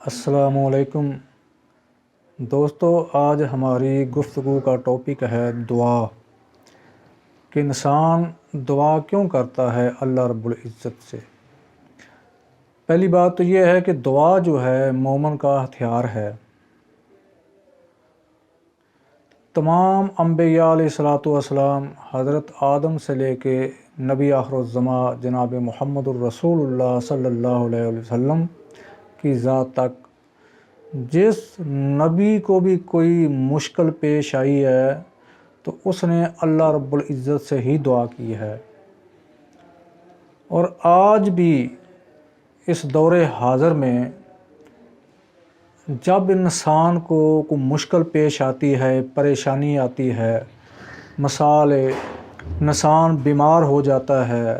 السلام علیکم دوستو، آج ہماری گفتگو کا ٹاپک ہے دعا کہ انسان دعا کیوں کرتا ہے اللہ رب العزت سے۔ پہلی بات تو یہ ہے کہ دعا جو ہے مومن کا ہتھیار ہے۔ تمام انبیاء علیہ الصلوۃ والسلام حضرت آدم سے لے کے نبی آخر الزماں جناب محمد الرسول اللہ صلی اللہ علیہ وسلم کی ذات تک جس نبی کو بھی کوئی مشکل پیش آئی ہے تو اس نے اللہ رب العزت سے ہی دعا کی ہے، اور آج بھی اس دور حاضر میں جب انسان کو کوئی مشکل پیش آتی ہے، پریشانی آتی ہے، مثال انسان بیمار ہو جاتا ہے،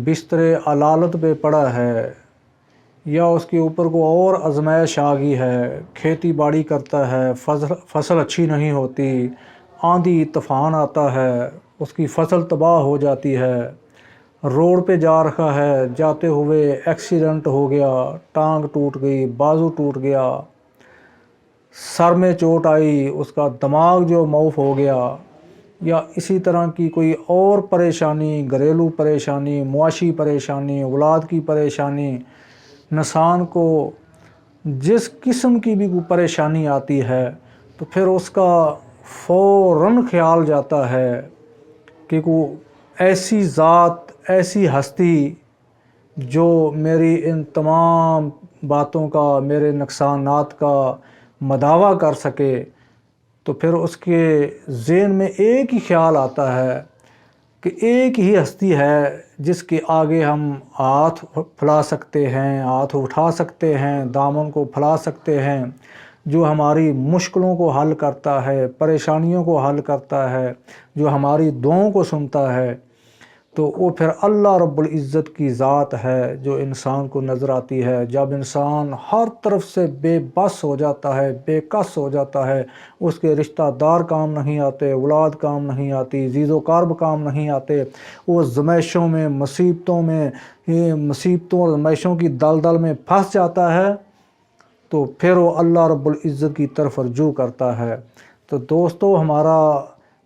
بستر علالت پہ پڑا ہے، یا اس کے اوپر کو اور آزمائش آ گئی ہے، کھیتی باڑی کرتا ہے، فصل اچھی نہیں ہوتی، آندھی طوفان آتا ہے، اس کی فصل تباہ ہو جاتی ہے، روڈ پہ جا رہا ہے، جاتے ہوئے ایکسیڈنٹ ہو گیا، ٹانگ ٹوٹ گئی، بازو ٹوٹ گیا، سر میں چوٹ آئی، اس کا دماغ جو معاف ہو گیا، یا اسی طرح کی کوئی اور پریشانی، گھریلو پریشانی، معاشی پریشانی، اولاد کی پریشانی، انسان کو جس قسم کی بھی کوئی پریشانی آتی ہے تو پھر اس کا فوراً خیال جاتا ہے کہ کوئی ایسی ذات، ایسی ہستی جو میری ان تمام باتوں کا، میرے نقصانات کا مداوع کر سکے، تو پھر اس کے ذہن میں ایک ہی خیال آتا ہے کہ ایک ہی ہستی ہے جس کے آگے ہم ہاتھ پھیلا سکتے ہیں، ہاتھ اٹھا سکتے ہیں، دامن کو پھیلا سکتے ہیں، جو ہماری مشکلوں کو حل کرتا ہے، پریشانیوں کو حل کرتا ہے، جو ہماری دعاؤں کو سنتا ہے، تو وہ پھر اللہ رب العزت کی ذات ہے جو انسان کو نظر آتی ہے۔ جب انسان ہر طرف سے بے بس ہو جاتا ہے، بے کس ہو جاتا ہے، اس کے رشتہ دار کام نہیں آتے، اولاد کام نہیں آتی، عزیز و قارب کام نہیں آتے، وہ زمائشوں میں، مصیبتوں میں، مصیبتوں اور زمائشوں کی دلدل میں پھنس جاتا ہے، تو پھر وہ اللہ رب العزت کی طرف رجوع کرتا ہے۔ تو دوستو، ہمارا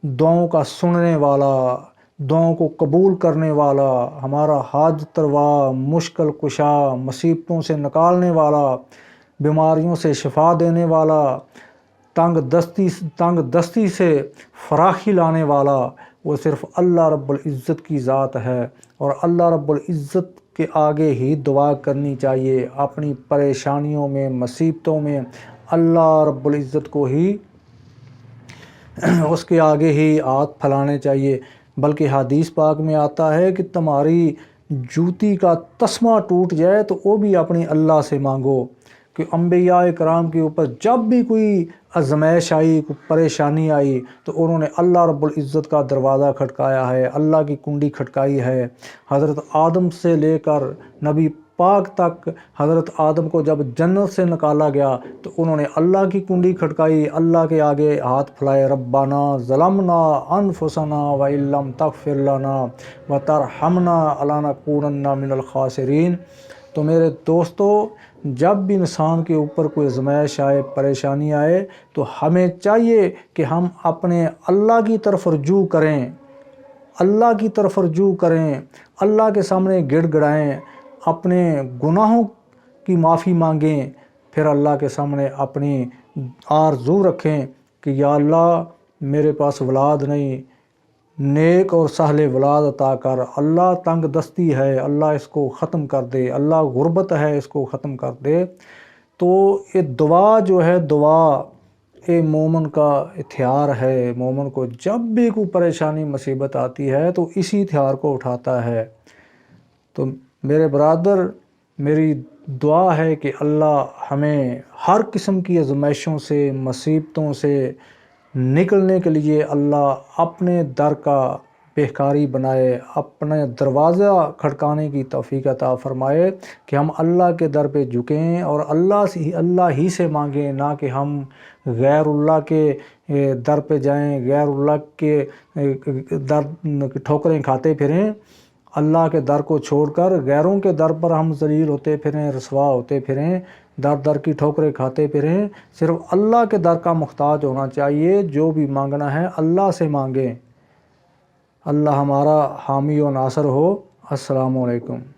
دعاؤں کا سننے والا، دعاؤں کو قبول کرنے والا، ہمارا حاجت روا، مشکل کشا، مصیبتوں سے نکالنے والا، بیماریوں سے شفا دینے والا، تنگ دستی سے فراخی لانے والا، وہ صرف اللہ رب العزت کی ذات ہے، اور اللہ رب العزت کے آگے ہی دعا کرنی چاہیے۔ اپنی پریشانیوں میں، مصیبتوں میں اللہ رب العزت کو ہی، اس کے آگے ہی ہاتھ پھیلانے چاہیے۔ بلکہ حدیث پاک میں آتا ہے کہ تمہاری جوتی کا تسمہ ٹوٹ جائے تو وہ بھی اپنی اللہ سے مانگو، کہ انبیاء کرام کے اوپر جب بھی کوئی آزمائش آئی، کوئی پریشانی آئی، تو انہوں نے اللہ رب العزت کا دروازہ کھٹکایا ہے، اللہ کی کنڈی کھٹکائی ہے۔ حضرت آدم سے لے کر نبی پاک تک، حضرت آدم کو جب جنت سے نکالا گیا تو انہوں نے اللہ کی کنڈی کھٹکائی، اللہ کے آگے ہاتھ پھیلائے، ربنا ظلمنا انفسنا وان لم تغفر لنا وترحمنا لنکونن من الخاسرین۔ تو میرے دوستو، جب بھی انسان کے اوپر کوئی آزمائش آئے، پریشانی آئے، تو ہمیں چاہیے کہ ہم اپنے اللہ کی طرف رجوع کریں، اللہ کی طرف رجوع کریں، اللہ کے سامنے گڑ گڑائیں، اپنے گناہوں کی معافی مانگیں، پھر اللہ کے سامنے اپنی آرزو رکھیں کہ یا اللہ، میرے پاس اولاد نہیں، نیک اور سہل اولاد عطا کر، اللہ تنگ دستی ہے، اللہ اس کو ختم کر دے، اللہ غربت ہے، اس کو ختم کر دے۔ تو یہ دعا جو ہے، دعا یہ مومن کا ہتھیار ہے۔ مومن کو جب بھی کوئی پریشانی، مصیبت آتی ہے تو اسی ہتھیار کو اٹھاتا ہے۔ تو میرے برادر، میری دعا ہے کہ اللہ ہمیں ہر قسم کی آزمائشوں سے، مصیبتوں سے نکلنے کے لیے اللہ اپنے در کا بہکاری بنائے، اپنے دروازہ کھٹکانے کی توفیق عطا فرمائے، کہ ہم اللہ کے در پہ جھکیں اور اللہ ہی سے مانگیں، نہ کہ ہم غیر اللہ کے در پہ جائیں، غیر اللہ کے در ٹھوکریں کھاتے پھریں۔ اللہ کے در کو چھوڑ کر غیروں کے در پر ہم ذلیل ہوتے پھریں، رسوا ہوتے پھریں، در در کی ٹھوکریں کھاتے پھریں۔ صرف اللہ کے در کا محتاج ہونا چاہیے، جو بھی مانگنا ہے اللہ سے مانگیں۔ اللہ ہمارا حامی و ناصر ہو۔ السلام علیکم۔